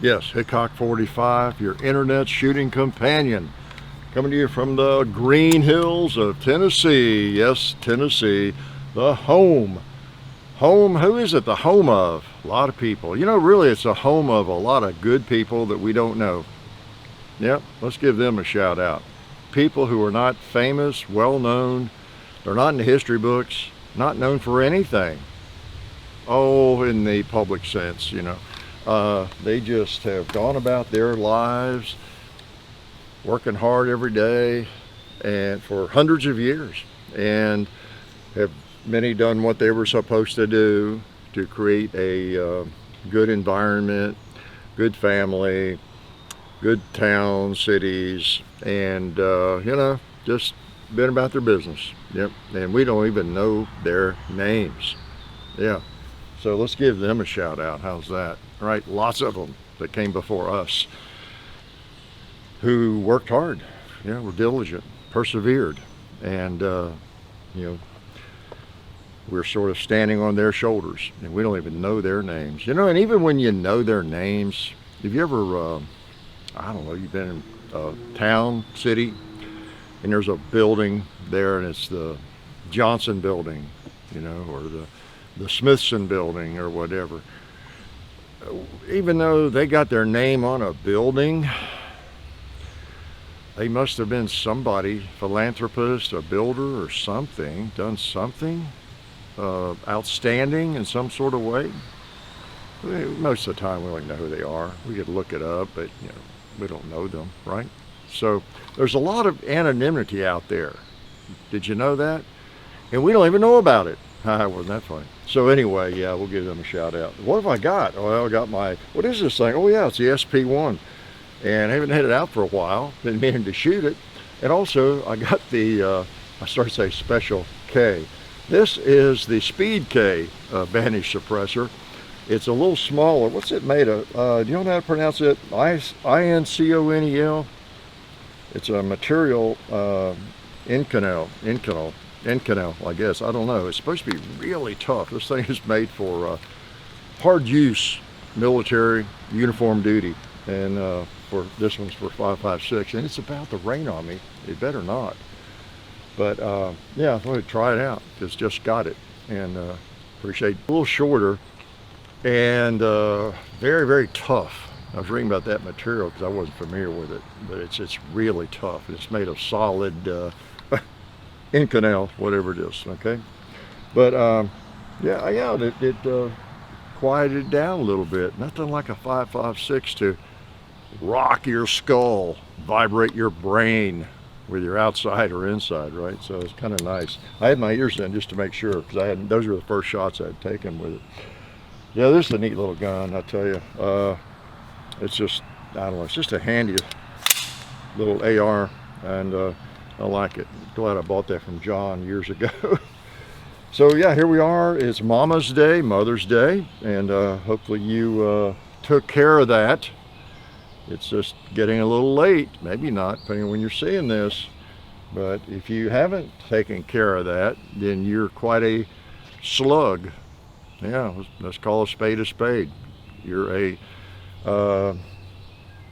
Yes, Hickok 45, your internet shooting companion. Coming to you from the green hills of Tennessee. Yes, Tennessee, the home. Home, who is it the home of? A lot of people. You know, really it's the home of a lot of good people that we don't know. Yep, let's give them a shout out. People who are not famous, well known, they're not in the history books, not known for anything. Oh, in the public sense, you know. They just have gone about their lives working hard every day and for hundreds of years, and have many done what they were supposed to do to create a good environment, good family, good towns, cities, and you know, just been about their business. Yep, and we don't even know their names. Yeah, so let's give them a shout out. How's that? Right, lots of them that came before us who worked hard, you know, were diligent, persevered, and you know, we're sort of standing on their shoulders, and we don't even know their names. You know, and even when you know their names, have you ever, I don't know, you've been in a town, city, and there's a building there, and it's the Johnson building, you know, or the Smithson building or whatever. Even though they got their name on a building, they must have been somebody, philanthropist, a builder or something, done something outstanding in some sort of way. Most of the time we don't know who they are. We could look it up, but you know, we don't know them, right? So there's a lot of anonymity out there. Did you know that? And we don't even know about it. Wasn't that funny? So anyway, yeah, we'll give them a shout out. What have I got? Well, I got my, what is this thing? Oh yeah, it's the SP1. And I haven't had it out for a while. Been meaning to shoot it. And also I got the, I started to say Special K. This is the Speed K Banish suppressor. It's a little smaller. What's it made of? Do you know how to pronounce it? Inconel. It's a material, Inconel, I guess. I don't know. It's supposed to be really tough. This thing is made for hard use, military, uniform duty. And for this one's for 5.56, and it's about to rain on me. It better not. But yeah, I thought I'd try it out. Just got it, and appreciate it. A little shorter and very, very tough. I was reading about that material because I wasn't familiar with it, but it's really tough. It's made of solid Inconel, whatever it is. Okay, but yeah, it quieted down a little bit. Nothing like a 5.56 to rock your skull, vibrate your brain, whether you're outside or inside, right? So it's kind of nice. I had my ears in just to make sure, because those were the first shots I had taken with it. Yeah, this is a neat little gun, I tell you. It's just, I don't know, it's just a handy little AR, and I like it. Glad I bought that from John years ago. So yeah, here we are. It's Mama's Day, Mother's Day, and hopefully you took care of that. It's just getting a little late, maybe not, depending on when you're seeing this. But if you haven't taken care of that, then you're quite a slug. Yeah, let's call a spade a spade. You're a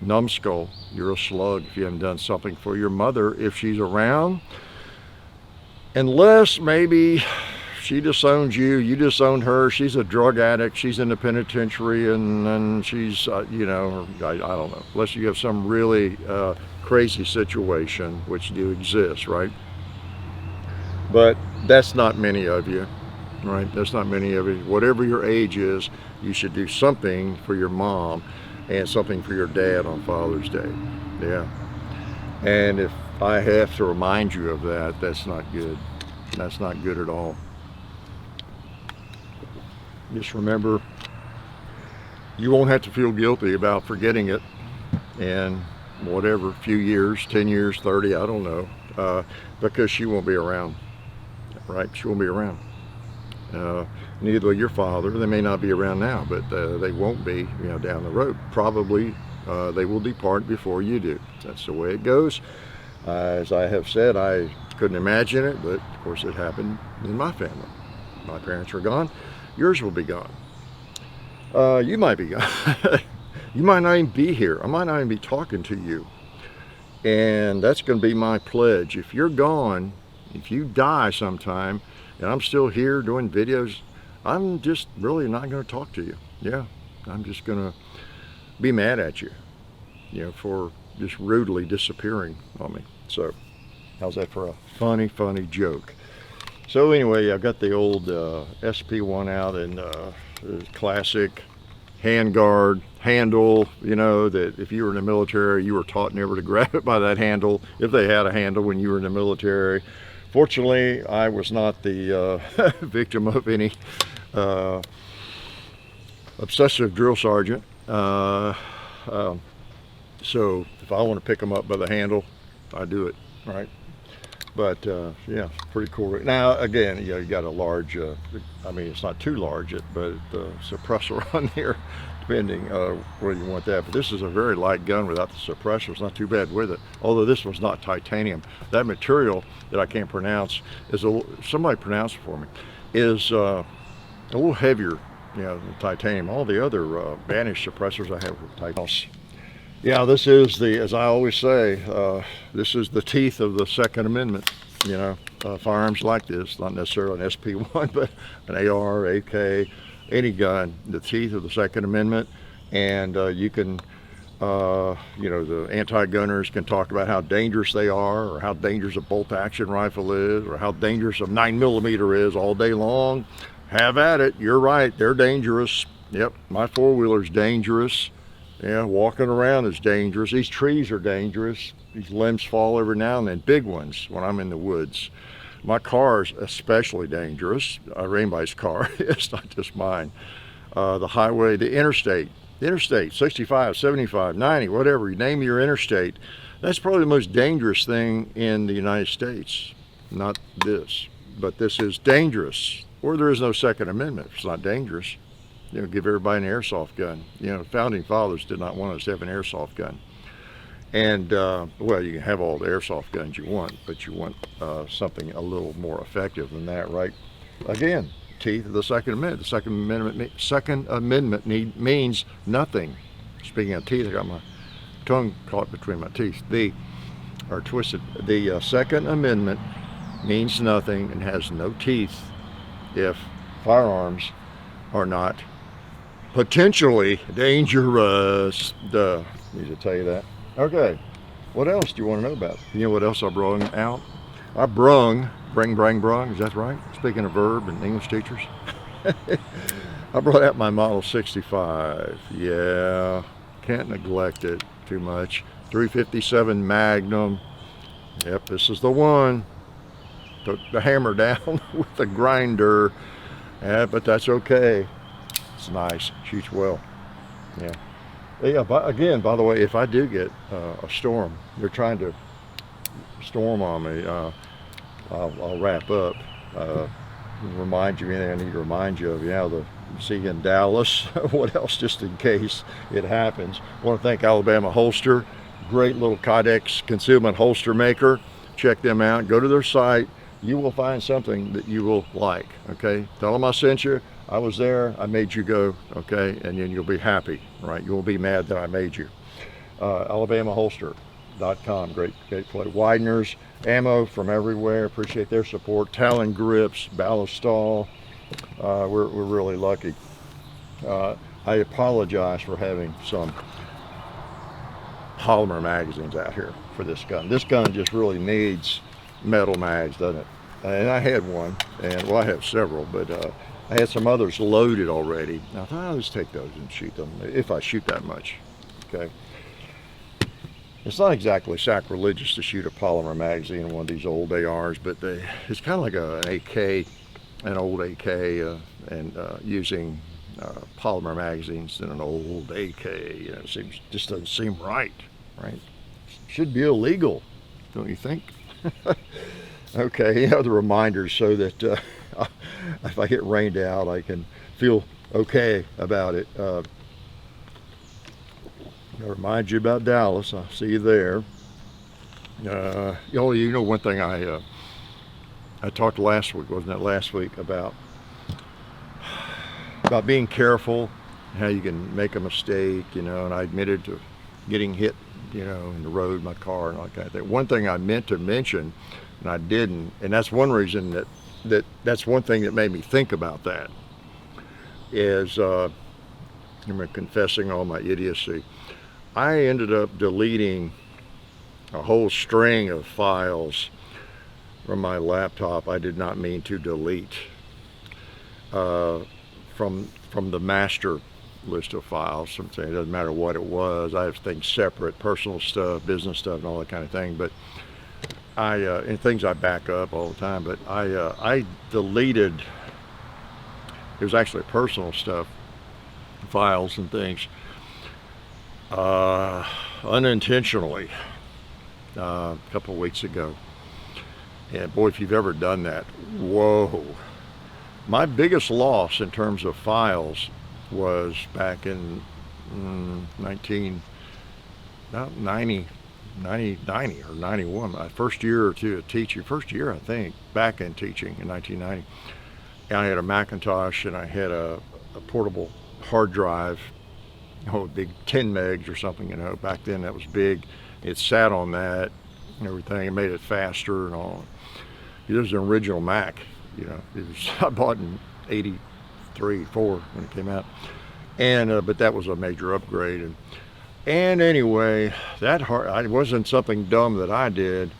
numbskull. You're a slug if you haven't done something for your mother if she's around. Unless maybe she disowns you, you disowned her, she's a drug addict, she's in the penitentiary, and she's, you know, I don't know, unless you have some really crazy situation, which do exist, right? But that's not many of you, right? That's not many of you. Whatever your age is, you should do something for your mom and something for your dad on Father's Day. Yeah. And if I have to remind you of that, that's not good. That's not good at all. Just remember, you won't have to feel guilty about forgetting it in whatever, few years, 10 years, 30, I don't know, because she won't be around, right? She won't be around. Neither will your father. They may not be around now, but they won't be, you know, down the road. Probably they will depart before you do. That's the way it goes. As I have said, I couldn't imagine it, but of course it happened in my family. My parents are gone. Yours will be gone. You might be gone. You might not even be here. I might not even be talking to you. And that's going to be my pledge. If you're gone, if you die sometime, and I'm still here doing videos, I'm just really not going to talk to you. Yeah, I'm just going to be mad at you, you know, for just rudely disappearing on me. So, how's that for a funny joke? So anyway, I've got the old SP1 out, and classic handguard handle, you know, that if you were in the military, you were taught never to grab it by that handle, if they had a handle when you were in the military. Fortunately, I was not the victim of any obsessive drill sergeant. So if I want to pick them up by the handle, I do it, right? But yeah, pretty cool. Now again, you know, you got a large, I mean, it's not too large, but the suppressor on there, depending where you want that. But this is a very light gun without the suppressor. It's not too bad with it. Although this one's not titanium. That material that I can't pronounce is somebody pronounce it for me. Is a little heavier, you know, than titanium. All the other Banish suppressors I have are titanium. Yeah, this is the, as I always say, this is the teeth of the Second Amendment. You know, firearms like this, not necessarily an SP1, but an AR, AK, any gun, the teeth of the Second Amendment. And you can, you know, the anti-gunners can talk about how dangerous they are, or how dangerous a bolt-action rifle is, or how dangerous a 9mm is all day long. Have at it. You're right. They're dangerous. Yep, my four-wheeler's dangerous. Yeah, walking around is dangerous. These trees are dangerous. These limbs fall every now and then, big ones when I'm in the woods. My car's especially dangerous. Anybody's car, it's not just mine. The highway, the interstate, 65, 75, 90, whatever, you name your interstate. That's probably the most dangerous thing in the United States. Not this, but this is dangerous. Or there is no Second Amendment. It's not dangerous. You know, give everybody an airsoft gun. You know, the founding fathers did not want us to have an airsoft gun. And, well, you can have all the airsoft guns you want, but you want something a little more effective than that, right? Again, teeth of the Second Amendment. The Second Amendment means nothing. Speaking of teeth, I got my tongue caught between my teeth. Or twisted. The Second Amendment means nothing and has no teeth if firearms are not potentially dangerous. Duh. Need to tell you that. Okay. What else do you want to know about? You know what else I brung out? I brung. Is that right? Speaking of verb and English teachers. I brought out my Model 65. Yeah. Can't neglect it too much. 357 Magnum. Yep, this is the one. Took the hammer down with the grinder. Yeah, but that's okay. It's nice. Shoots well. Yeah. Yeah. Again, by the way, if I do get a storm, they're trying to storm on me. I'll wrap up. Remind you anything I need to remind you of. Yeah, see in Dallas. What else? Just in case it happens. I want to thank Alabama Holster. Great little Kydex concealment holster maker. Check them out. Go to their site. You will find something that you will like, okay? Tell them I sent you, I was there, I made you go, okay? And then you'll be happy, right? You won't be mad that I made you. AlabamaHolster.com, great play. Wideners, ammo from everywhere, appreciate their support. Talon grips, Ballistol, we're really lucky. I apologize for having some polymer magazines out here for this gun. This gun just really needs metal mags, doesn't it? And I had one, and well, I have several, but I had some others loaded already. I thought I'll just take those and shoot them if I shoot that much. Okay. It's not exactly sacrilegious to shoot a polymer magazine in one of these old ARs, but it's kind of like an AK, an old AK, and using polymer magazines in an old AK. You know, it just doesn't seem right? Should be illegal, don't you think? Okay, you know, the reminders so that if I get rained out, I can feel okay about it. I'll remind you about Dallas. I'll see you there. You know, one thing I talked last week, wasn't it last week, about being careful how you can make a mistake, you know, and I admitted to getting hit, you know, in the road, my car and all that kind of thing. One thing I meant to mention and I didn't, and that's one reason that's one thing that made me think about that is I'm confessing all my idiocy. I ended up deleting a whole string of files from my laptop I did not mean to delete from the master list of files. Something, it doesn't matter what it was. I have things separate, personal stuff, business stuff, and all that kind of thing. But and things I back up all the time. But I deleted. It was actually personal stuff, files and things, unintentionally, a couple of weeks ago. And boy, if you've ever done that, whoa. My biggest loss in terms of files was back in 90 or 91, my first year or two of teaching, first year I think, back in teaching in 1990. And I had a Macintosh and I had a portable hard drive, a big 10 megs or something, you know, back then that was big. It sat on that and everything, it made it faster and all. It was an original Mac, you know, I bought in 83, 4 when it came out. And, but that was a major upgrade. And anyway, it wasn't something dumb that I did,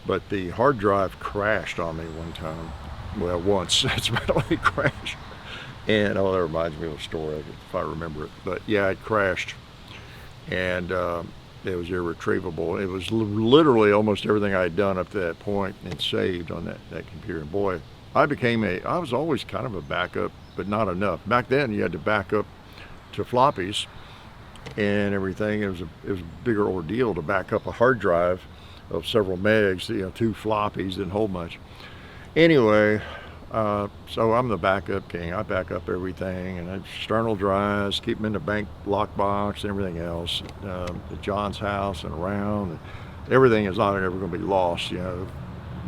but the hard drive crashed on me one time. Well, once, it's really crashed. And, oh, that reminds me of a story, if I remember it. But yeah, it crashed. And it was irretrievable. It was literally almost everything I had done up to that point and saved on that computer. And boy, I was always kind of a backup, but not enough. Back then, you had to back up to floppies and everything. It was a bigger ordeal to back up a hard drive of several megs, you know, 2 floppies, didn't hold much. Anyway, so I'm the backup king. I back up everything, and external drives, keep them in the bank lockbox and everything else. At John's house and around, and everything is not ever going to be lost, you know,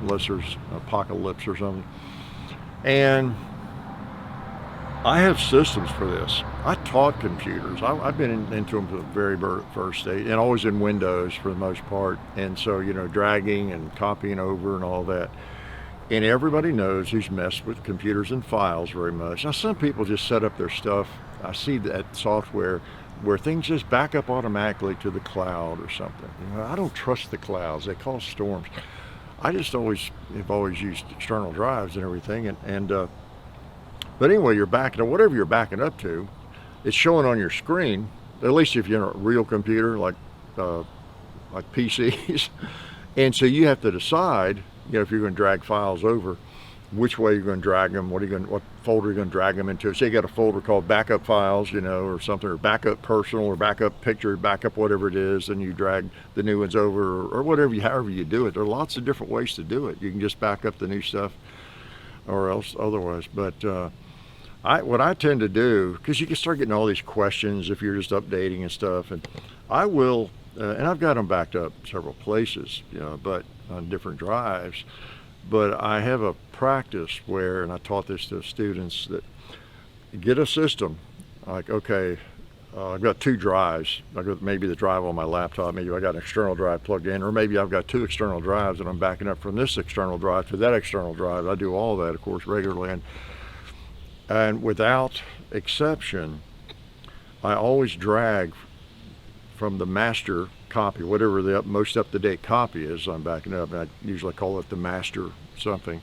unless there's apocalypse or something. And I have systems for this. I taught computers. I've been into them from the very first stage, and always in Windows for the most part. And so, you know, dragging and copying over and all that. And everybody knows who's messed with computers and files very much. Now, some people just set up their stuff. I see that software where things just back up automatically to the cloud or something. You know, I don't trust the clouds. They cause storms. I just have always used external drives and everything. But anyway, you're backing up, whatever you're backing up to, it's showing on your screen, at least if you're in a real computer like PCs. And so you have to decide, you know, if you're going to drag files over, which way you're going to drag them, what folder you're going to drag them into. So you got a folder called backup files, you know, or something, or backup personal, or backup picture, backup whatever it is, and you drag the new ones over, or whatever, however you do it. There are lots of different ways to do it. You can just back up the new stuff, or else otherwise. But what I tend to do, because you can start getting all these questions if you're just updating and stuff, and I will, and I've got them backed up several places, you know, but on different drives. But I have a practice where, and I taught this to students, that get a system, like, okay, I've got 2 drives. I've got maybe the drive on my laptop, maybe I got an external drive plugged in, or maybe I've got 2 external drives and I'm backing up from this external drive to that external drive. I do all that, of course, regularly. And without exception, I always drag from the master copy, whatever the most up-to-date copy is I'm backing up, and I usually call it the master something.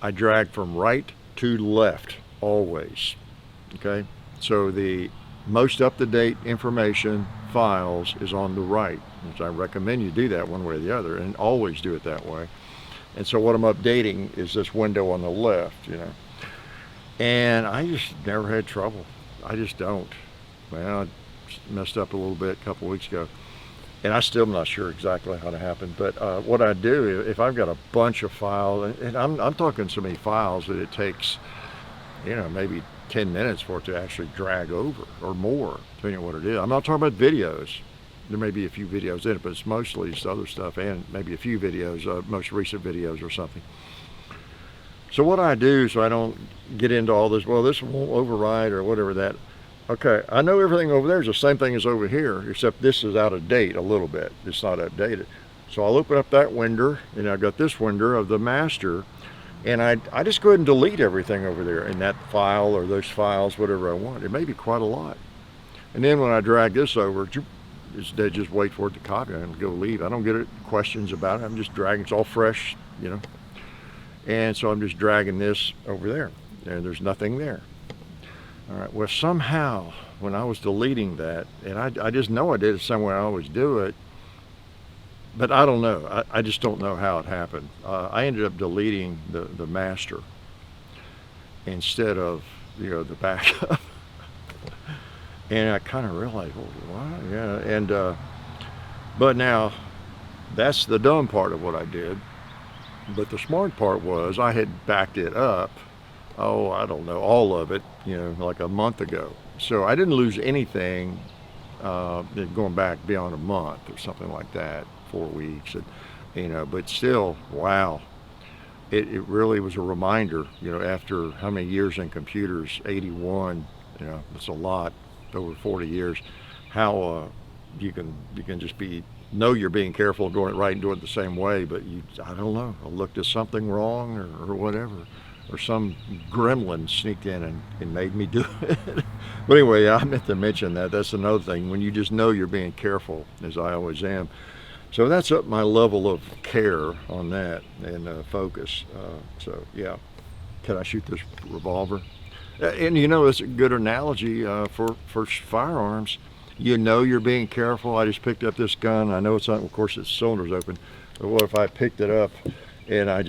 I drag from right to left always, okay? So the most up-to-date information files is on the right, which I recommend you do that one way or the other, and always do it that way. And so what I'm updating is this window on the left, you know. And I just never had trouble. I just don't. Well, I messed up a little bit a couple weeks ago, and I still am not sure exactly how to happen. But what I do, if I've got a bunch of files, and I'm talking so many files that it takes, you know, maybe 10 minutes for it to actually drag over, or more, depending on what it is. I'm not talking about videos. There may be a few videos in it, but it's mostly just other stuff, and maybe a few videos, most recent videos or something. So what I do, so I don't get into all this, well, this won't override or whatever that, Okay, I know everything over there is the same thing as over here, except this is out of date a little bit. It's not updated. So I'll open up that window, and I've got this window of the master, and I just go ahead and delete everything over there in that file or those files, whatever I want. It may be quite a lot. And then when I drag this over, they just wait for it to copy and go leave. I don't get questions about it. I'm just dragging. It's all fresh, you know. And so I'm just dragging this over there, and there's nothing there. All right, well, somehow when I was deleting that, and I just know I did it somewhere, I always do it, but I don't know. I just don't know how it happened. I ended up deleting the master instead of, you know, the backup. And I kind of realized, well, why? Yeah, and but now that's the dumb part of what I did. But the smart part was I had backed it up, oh, I don't know, all of it, you know, like a month ago. So I didn't lose anything going back beyond a month or something like that, 4 weeks, and, you know, but still, wow. It really was a reminder, you know, after how many years in computers, 81, you know, it's a lot, over 40 years, how you can just know you're being careful, doing it right and doing it the same way, but I don't know, I looked at something wrong or whatever, or some gremlin sneaked in and made me do it. But anyway, I meant to mention that's another thing, when you just know you're being careful, as I always am. So that's up my level of care on that and focus. So yeah, can I shoot this revolver? And you know, it's a good analogy for firearms. You know you're being careful. I just picked up this gun. I know it's not, of course, its cylinder's open. But what if I picked it up and I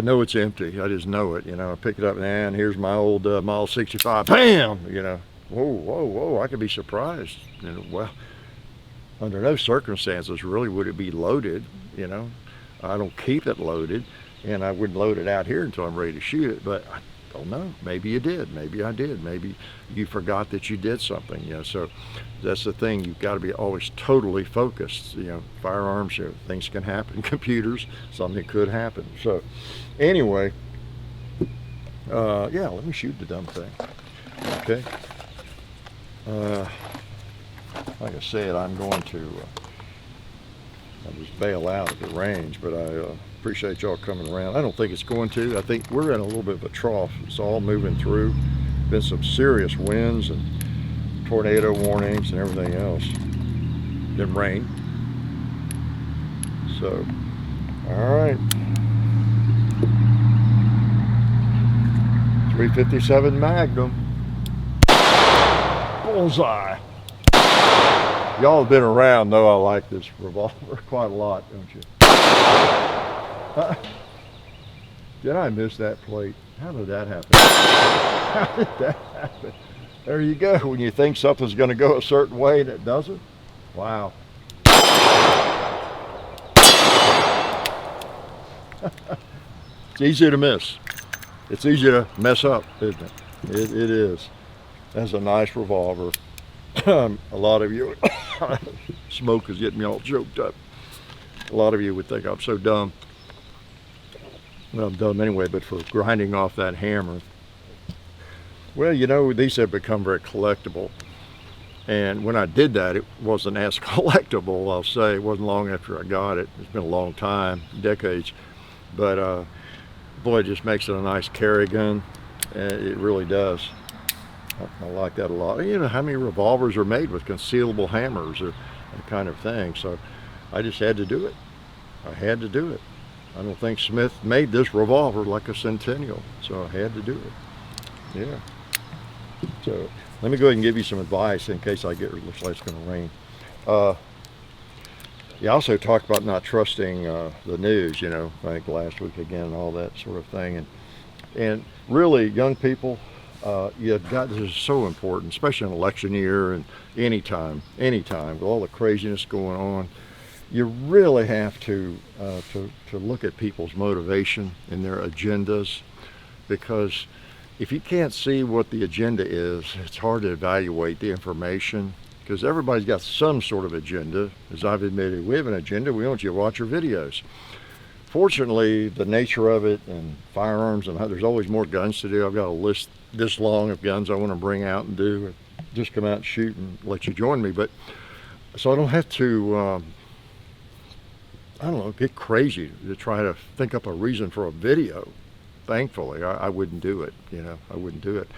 know it's empty. I just know it. You know, I pick it up and here's my old Model 65. Bam! You know, whoa, whoa, whoa! I could be surprised. You know, well, under no circumstances really would it be loaded. You know, I don't keep it loaded, and I wouldn't load it out here until I'm ready to shoot it. But I don't know. Maybe you did. Maybe I did. Maybe you forgot that you did something. You know, so that's the thing. You've got to be always totally focused. You know, firearms, you know, things can happen. Computers, something could happen. So anyway, yeah, let me shoot the dumb thing. Okay. Like I said, I'm going to I'll just bail out at the range, but I appreciate y'all coming around. I don't think it's going to. I think we're in a little bit of a trough. It's all moving through. Been some serious winds and tornado warnings and everything else. Then rain. So, all right. 357 Magnum. Bullseye. Y'all have been around, know I like this revolver quite a lot, don't you? Did I miss that plate? How did that happen? How did that happen? There you go. When you think something's going to go a certain way and it doesn't. Wow. It's easy to miss. It's easy to mess up, isn't it? It is. That's a nice revolver. A lot of you, smoke is getting me all choked up. A lot of you would think I'm so dumb. Well, I'm dumb anyway, but for grinding off that hammer. Well, you know, these have become very collectible. And when I did that, it wasn't as collectible, I'll say. It wasn't long after I got it. It's been a long time, decades. But boy, it just makes it a nice carry gun. It really does. I like that a lot. You know how many revolvers are made with concealable hammers or that kind of thing. So I just had to do it. I had to do it. I don't think Smith made this revolver like a Centennial, so I had to do it. Yeah. So let me go ahead and give you some advice in case it looks like it's going to rain. You also talked about not trusting the news, you know, I think last week again and all that sort of thing. And really, young people, this is so important, especially in election year and anytime, with all the craziness going on. You really have to look at people's motivation and their agendas, because if you can't see what the agenda is, it's hard to evaluate the information, because everybody's got some sort of agenda. As I've admitted, we have an agenda. We want you to watch our videos. Fortunately, the nature of it and firearms, and there's always more guns to do. I've got a list this long of guns I want to bring out and do, just come out and shoot and let you join me. But so I don't have to, I don't know, get crazy to try to think up a reason for a video. Thankfully, I wouldn't do it, you know, I wouldn't do it.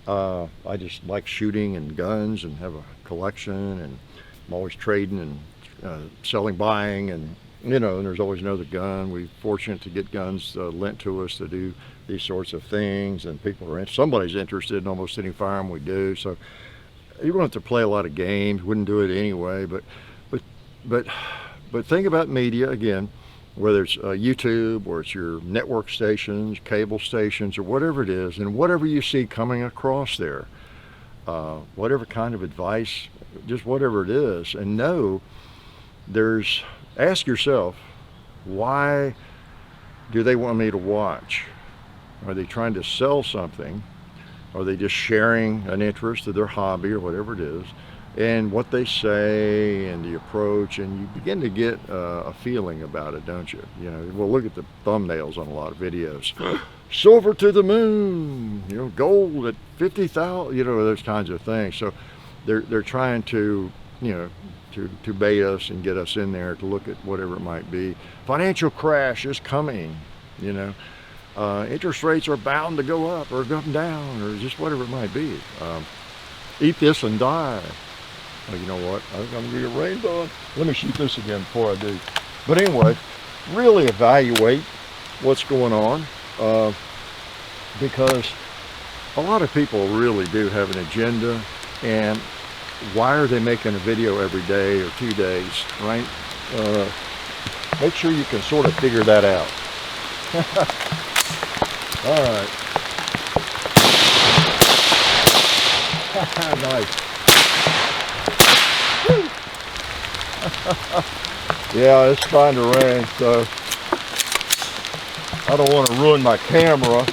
I just like shooting and guns and have a collection, and I'm always trading and selling, buying, and you know, and there's always another gun. We're fortunate to get guns lent to us to do these sorts of things, and people are somebody's interested in almost any firearm we do. So you don't have to play a lot of games. Wouldn't do it anyway. But think about media again, whether it's YouTube or it's your network stations, cable stations, or whatever it is, and whatever you see coming across there, whatever kind of advice, just whatever it is, and ask yourself, why do they want me to watch? Are they trying to sell something? Are they just sharing an interest of their hobby or whatever it is? And what they say and the approach, and you begin to get a feeling about it, don't you? You know, well, look at the thumbnails on a lot of videos. Silver to the moon, you know, gold at 50,000, you know, those kinds of things. So they're trying to, you know, to bait us and get us in there to look at whatever it might be. Financial crash is coming, you know. Interest rates are bound to go up or come down, or just whatever it might be. Eat this and die. Oh, you know what? I'm going to get rained on. Let me shoot this again before I do. But anyway, really evaluate what's going on, because a lot of people really do have an agenda, and why are they making a video every day or 2 days, right? Make sure you can sort of figure that out. All right. Nice. Yeah, it's trying to rain, so I don't want to ruin my camera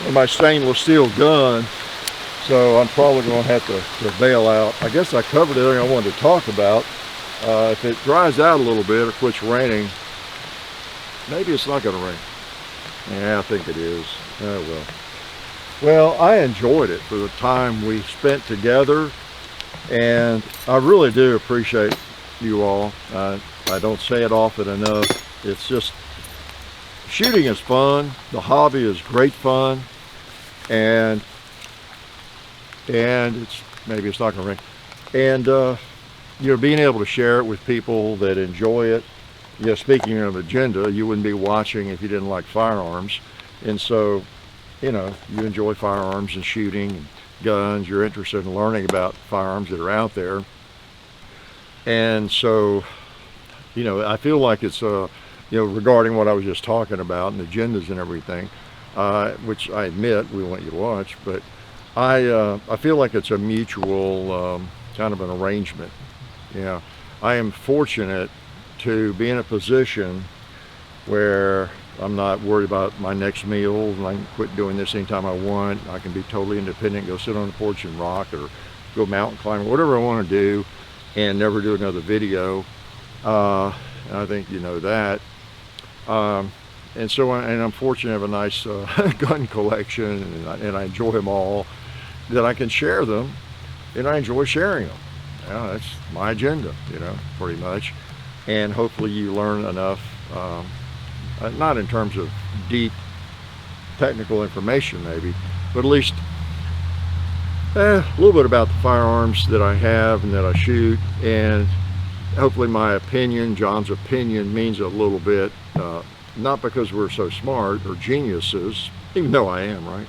and my stainless steel gun, so I'm probably going to have to bail out. I guess I covered everything I wanted to talk about. If it dries out a little bit or quits raining, maybe it's not going to rain. Yeah, I think it is. Oh well. Well, I enjoyed it for the time we spent together, and I really do appreciate you all. I don't say it often enough. It's just, shooting is fun. The hobby is great fun, and maybe it's not going to rain. And you know, being able to share it with people that enjoy it. You know, speaking of agenda, you wouldn't be watching if you didn't like firearms, and so, you know, you enjoy firearms and shooting and guns. You're interested in learning about firearms that are out there. And so, you know, I feel like it's, you know, regarding what I was just talking about and agendas and everything, which I admit we want you to watch, but I feel like it's a mutual kind of an arrangement. You know, I am fortunate to be in a position where I'm not worried about my next meal, and I can quit doing this anytime I want. I can be totally independent, go sit on the porch and rock, or go mountain climbing, whatever I want to do, and never do another video. I think you know that. And so, I'm fortunate to have a nice gun collection, and I enjoy them all, that I can share them, and I enjoy sharing them. Yeah, that's my agenda, you know, pretty much. And hopefully you learn enough, not in terms of deep technical information maybe, but at least a little bit about the firearms that I have and that I shoot, and hopefully my opinion, John's opinion, means a little bit, not because we're so smart or geniuses, even though I am, right?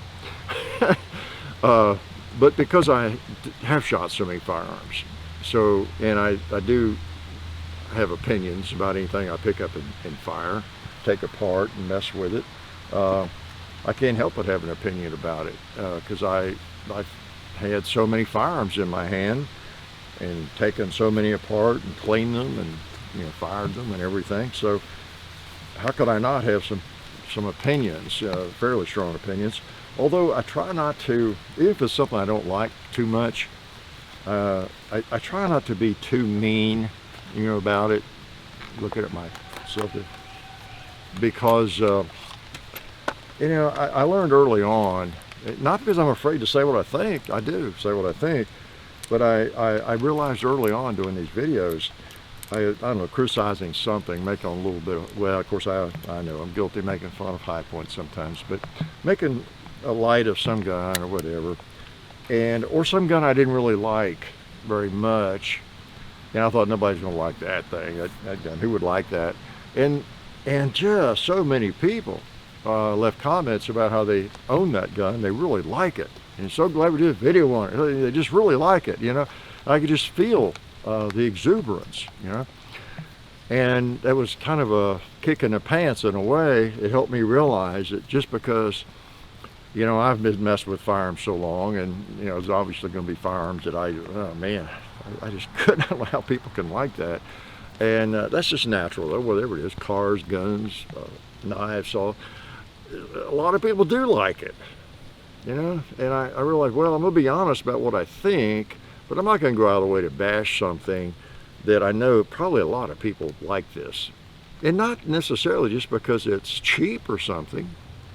But because I have shot so many firearms. So, and I do have opinions about anything I pick up and fire, take apart and mess with it. I can't help but have an opinion about it, because I've had so many firearms in my hand and taken so many apart and cleaned them and, you know, fired them and everything. So how could I not have some opinions, fairly strong opinions? Although I try not to, even if it's something I don't like too much, I try not to be too mean, you know, about it. Looking at myself, because you know, I learned early on Not because I'm afraid to say what I think. I do say what I think. But I realized early on doing these videos, I don't know, criticizing something, making a little bit of, well, of course, I know I'm guilty of making fun of high points sometimes, but making a light of some gun or whatever, or some gun I didn't really like very much, and I thought nobody's going to like that thing, that gun, who would like that? And just so many people left comments about how they own that gun, they really like it. And so glad we did a video on it. They just really like it, you know. I could just feel the exuberance, you know. And that was kind of a kick in the pants in a way. It helped me realize that just because, you know, I've been messing with firearms so long, and, you know, there's obviously going to be firearms that oh man, I just couldn't know how people can like that. And that's just natural, though, whatever it is, cars, guns, knives, all. A lot of people do like it. You know, and I realized, well, I'm going to be honest about what I think, but I'm not going to go out of the way to bash something that I know probably a lot of people like this. And not necessarily just because it's cheap or something.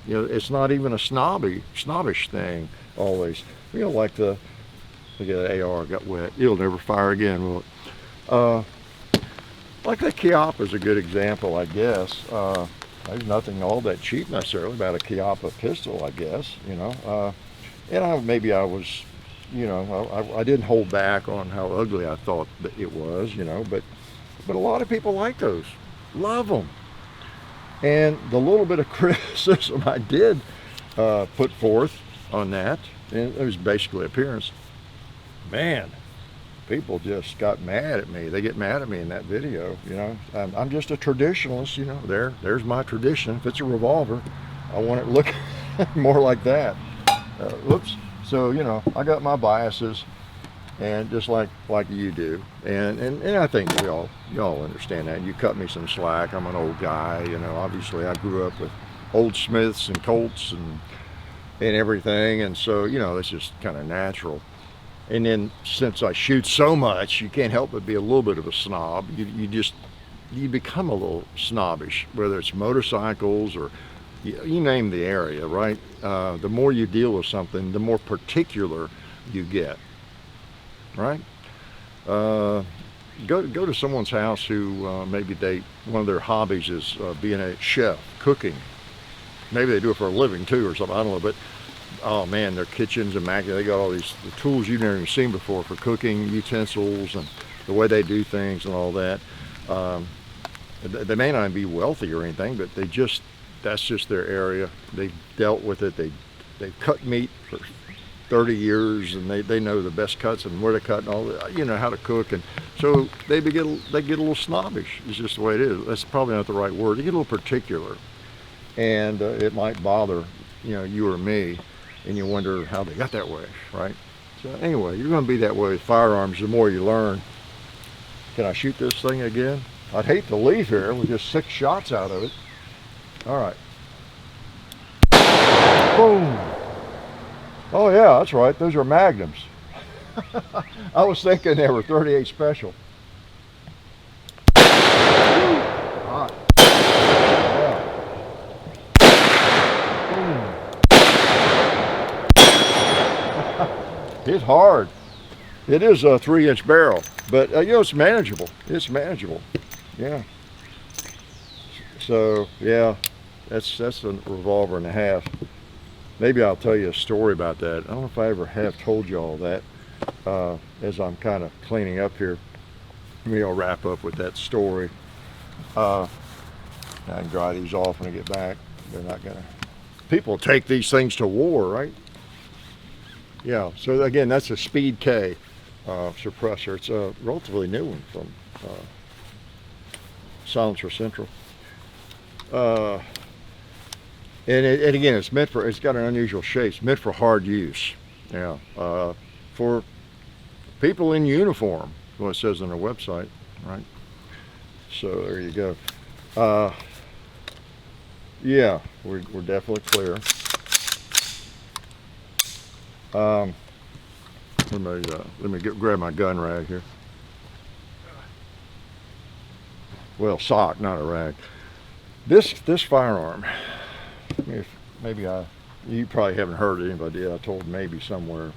You know, it's not even a snobbish thing always. You know, like look at the AR got wet. It'll never fire again, will it? Like the Chiappa is a good example, I guess. There's nothing all that cheap necessarily about a Chiappa pistol, I guess, you know. And maybe I was, you know, I didn't hold back on how ugly I thought that it was, you know, but a lot of people like those, love them. And the little bit of criticism I did put forth on that, and it was basically appearance, man, people just got mad at me. They get mad at me in that video, you know. I'm just a traditionalist, you know. There's my tradition. If it's a revolver, I want it to look more like that. Whoops. So, you know, I got my biases, and just like you do. And I think y'all understand that. You cut me some slack. I'm an old guy, you know. Obviously, I grew up with old Smiths and Colts and everything, and so, you know, it's just kind of natural. And then since I shoot so much, you can't help but be a little bit of a snob. You become a little snobbish, whether it's motorcycles or you name the area, right? The more you deal with something, the more particular you get, right? Go to someone's house who maybe one of their hobbies is being a chef, cooking. Maybe they do it for a living too or something, I don't know, but oh man, their kitchen's immaculate. They got all the tools you've never even seen before for cooking, utensils, and the way they do things and all that. They may not be wealthy or anything, but that's just their area. They've dealt with it. They've cut meat for 30 years, and they know the best cuts and where to cut and all that, you know, how to cook. And so they get a little snobbish. It's just the way it is. That's probably not the right word. They get a little particular, and it might bother, you know, you or me. And you wonder how they got that way, right? So anyway, you're going to be that way with firearms the more you learn. Can I shoot this thing again? I'd hate to leave here with just 6 shots out of it. All right. Boom. Oh yeah, that's right. Those are Magnums. I was thinking they were 38 special. Hot. It's hard. It is a 3-inch barrel, but you know, it's manageable. It's manageable. Yeah. So yeah, that's a revolver and a half. Maybe I'll tell you a story about that. I don't know if I ever have told you all that. As I'm kind of cleaning up here, maybe I'll wrap up with that story. I can dry these off when I get back. They're not gonna. People take these things to war, right? Yeah, so again, that's a Speed K suppressor. It's a relatively new one from Silencer Central. And again, it's got an unusual shape. It's meant for hard use. Yeah, for people in uniform, what it says on their website, right? So there you go. Yeah, we're definitely clear. Let me grab my gun rag here. Well, sock, not a rag. This firearm. Maybe I you probably haven't heard it, anybody. I told maybe somewhere.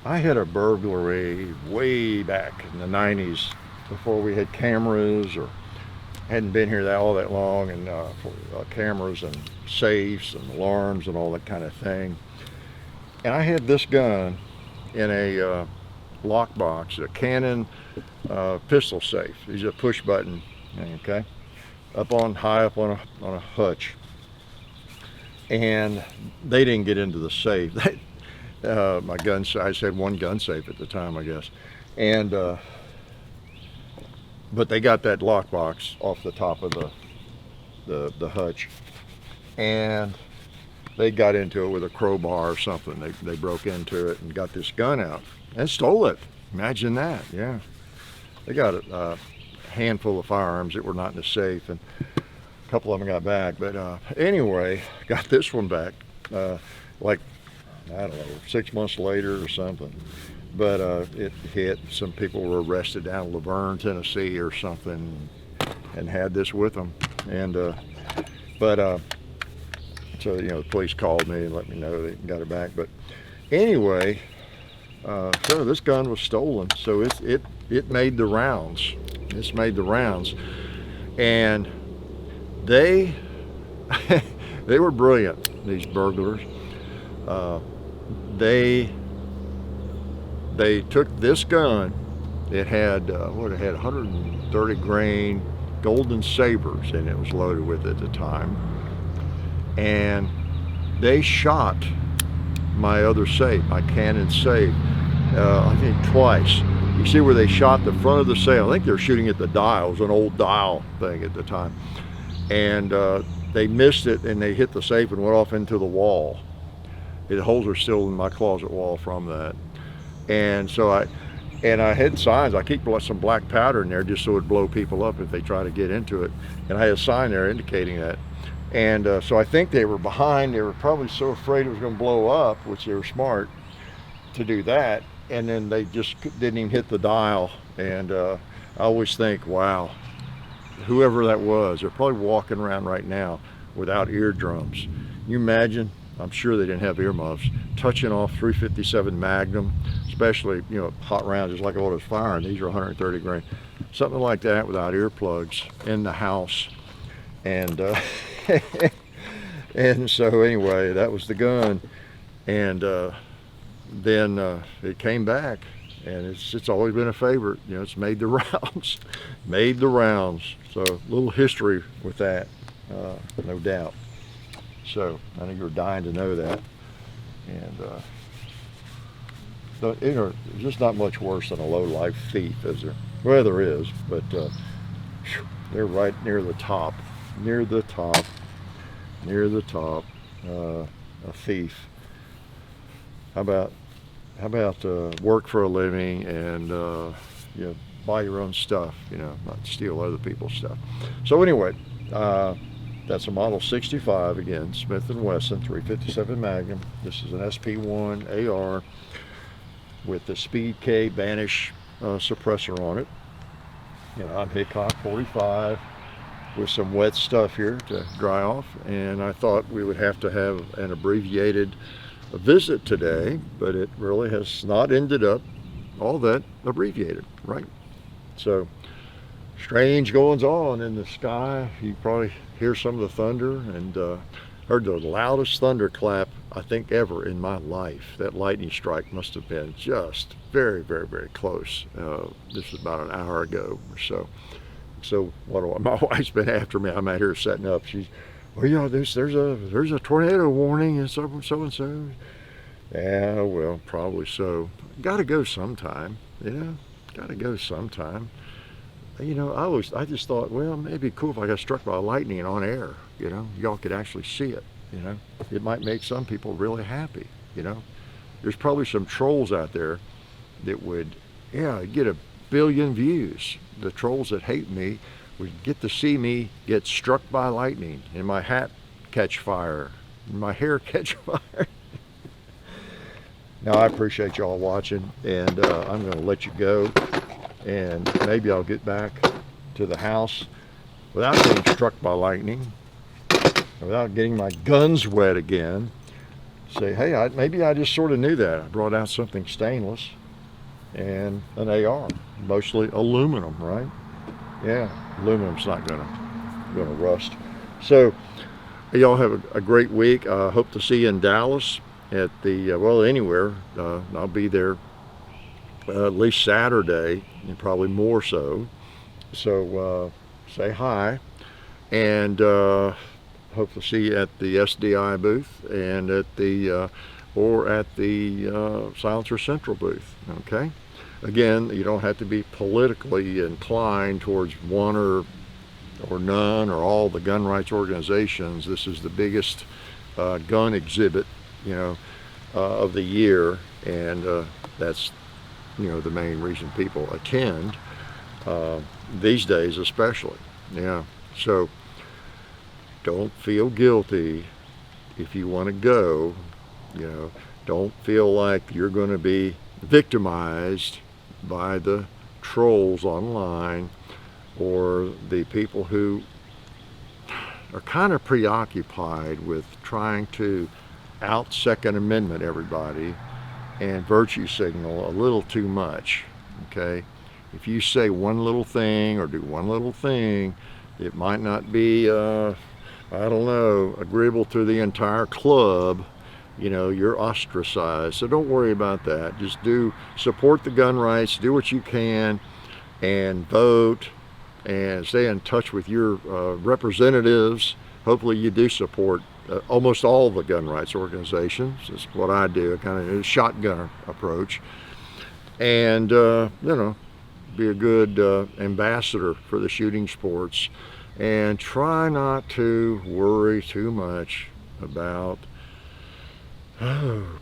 I had a burglary way back in the 90s before we had cameras or hadn't been here all that long, and for cameras and safes and alarms and all that kind of thing. And I had this gun in a lockbox, a Canon pistol safe. These are push button, okay, high up on a hutch. And they didn't get into the safe. My gun, I just had one gun safe at the time, I guess. And but they got that lockbox off the top of the hutch, and they got into it with a crowbar or something. They broke into it and got this gun out and stole it. Imagine that. Yeah, they got a handful of firearms that were not in the safe, and a couple of them got back. But anyway, got this one back like, I don't know, 6 months later or something. But it hit. Some people were arrested down in Laverne, Tennessee or something, and had this with them. And so, you know, the police called me and let me know they got it back. But anyway, so this gun was stolen. So it made the rounds. It's made the rounds. And they were brilliant, these burglars. They took this gun. It had it had 130 grain golden sabers, and it was loaded with at the time. And they shot my other safe, my Canon safe, I think twice. You see where they shot the front of the safe? I think they were shooting at the dial. It was an old dial thing at the time. And they missed it, and they hit the safe and went off into the wall. The holes are still in my closet wall from that. And so I had signs. I keep some black powder in there just so it would blow people up if they try to get into it. And I had a sign there indicating that. And so I think they were behind. They were probably so afraid it was going to blow up, which they were smart to do that. And then they just didn't even hit the dial. And I always think, wow, whoever that was, they're probably walking around right now without eardrums. Can you imagine? I'm sure they didn't have earmuffs, touching off 357 Magnum, especially, you know, hot rounds, just like all those firing. These are 130 grain, something like that, without earplugs in the house. And and so anyway, that was the gun. And then it came back, and it's always been a favorite. You know, it's made the rounds, made the rounds. So a little history with that, no doubt. So I think you're dying to know that. And there's just not much worse than a low-life thief, is there? Well, there is, but they're right near the top, a thief. How about work for a living and you know, buy your own stuff, you know, not steal other people's stuff. So anyway, that's a Model 65 again, Smith & Wesson 357 Magnum. This is an SP1 AR with the Speed K Banish suppressor on it. You know, I'm Hickok 45 with some wet stuff here to dry off, and I thought we would have to have an abbreviated visit today, but it really has not ended up all that abbreviated, right? So strange goings on in the sky. You probably hear some of the thunder, and heard the loudest thunderclap I think ever in my life. That lightning strike must have been just very, very, very close. This was about an hour ago or so. So my wife's been after me. I'm out here setting up. She's, well, you know, there's a tornado warning and so and so. Yeah, well, probably so. Got to go sometime, you know. Got to go sometime. You know, I just thought, well, maybe it'd be cool if I got struck by lightning on air. You know, y'all could actually see it. You know, it might make some people really happy. You know, there's probably some trolls out there that would, yeah, get 1 billion views. The trolls that hate me would get to see me get struck by lightning, and my hat catch fire, and my hair catch fire. Now, I appreciate y'all watching, and I'm going to let you go, and maybe I'll get back to the house without getting struck by lightning. without getting my guns wet again, say, hey, maybe I just sort of knew that. I brought out something stainless and an AR, mostly aluminum, right? Yeah, aluminum's not gonna rust. So y'all have a great week. Hope to see you in Dallas at the, well, anywhere. I'll be there at least Saturday, and probably more so. So say hi, and hope to see you at the SDI booth and at the or at the Silencer Central booth. Okay. Again, you don't have to be politically inclined towards one or none or all the gun rights organizations. This is the biggest gun exhibit, of the year, and that's the main reason people attend these days, especially. Yeah. So don't feel guilty if you want to go. Don't feel like you're going to be victimized by the trolls online or the people who are kind of preoccupied with trying to out Second Amendment everybody and virtue signal a little too much. Okay, if you say one little thing or do one little thing, it might not be I don't know, agreeable to the entire club. You're ostracized. So don't worry about that. Just support the gun rights, do what you can, and vote, and stay in touch with your representatives. Hopefully you do support almost all the gun rights organizations. That's what I do, kind of a shotgun approach. And, be a good ambassador for the shooting sports. And try not to worry too much about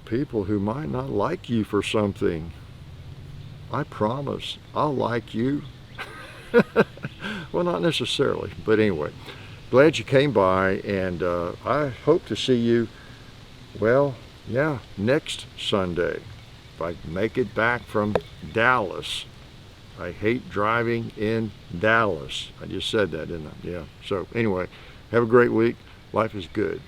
people who might not like you for something. I promise I'll like you. Well, not necessarily, but anyway, glad you came by, and I hope to see you, well, yeah, next Sunday, if I make it back from Dallas. I hate driving in Dallas. I just said that, didn't I? Yeah. So anyway, have a great week. Life is good.